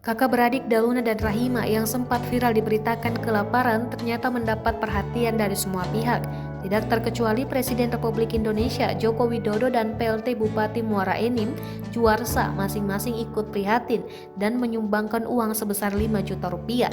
Kakak beradik Daluna dan Rahima yang sempat viral diberitakan kelaparan ternyata mendapat perhatian dari semua pihak. Tidak terkecuali Presiden Republik Indonesia Joko Widodo dan PLT Bupati Muara Enim, Juarsa masing-masing ikut prihatin dan menyumbangkan uang sebesar 5 juta rupiah.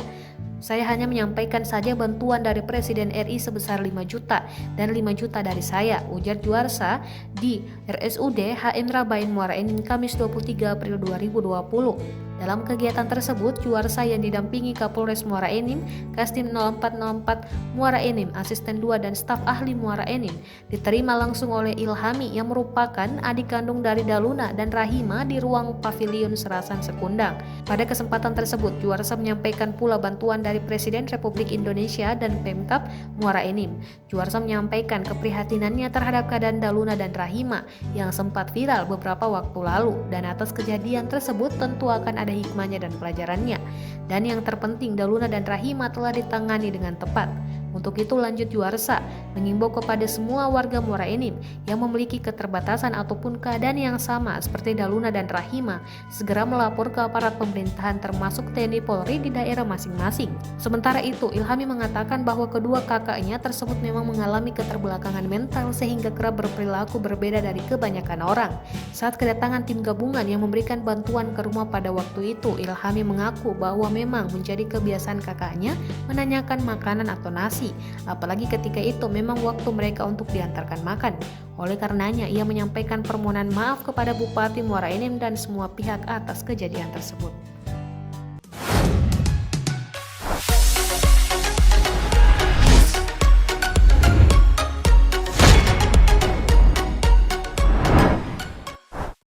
Saya hanya menyampaikan saja bantuan dari Presiden RI sebesar 5 juta dan 5 juta dari saya, ujar Juarsa di RSUD HM Rabain Muara Enim Kamis 23 April 2020. Dalam kegiatan tersebut, Juarsa yang didampingi Kapolres Muara Enim, Kastim 0404 Muara Enim, Asisten 2 dan staf ahli Muara Enim, diterima langsung oleh Ilhami yang merupakan adik kandung dari Daluna dan Rahima di ruang pavilion Serasan Sekundang. Pada kesempatan tersebut, Juarsa menyampaikan pula bantuan dari Presiden Republik Indonesia dan Pemkab Muara Enim. Juarsa menyampaikan keprihatinannya terhadap keadaan Daluna dan Rahima yang sempat viral beberapa waktu lalu, dan atas kejadian tersebut tentu akan ada hikmahnya dan pelajarannya. Dan yang terpenting, Daluna dan Rahima telah ditangani dengan tepat. Untuk itu, lanjut Juarsa mengimbau kepada semua warga Muara Enim yang memiliki keterbatasan ataupun keadaan yang sama seperti Daluna dan Rahima segera melapor ke aparat pemerintahan termasuk TNI Polri di daerah masing-masing. Sementara itu, Ilhami mengatakan bahwa kedua kakaknya tersebut memang mengalami keterbelakangan mental sehingga kerap berperilaku berbeda dari kebanyakan orang. Saat kedatangan tim gabungan yang memberikan bantuan ke rumah pada waktu itu, Ilhami mengaku bahwa memang menjadi kebiasaan kakaknya menanyakan makanan atau nasi, apalagi ketika itu memang waktu mereka untuk diantarkan makan. Oleh karenanya, ia menyampaikan permohonan maaf kepada Bupati Muara Enim dan semua pihak atas kejadian tersebut.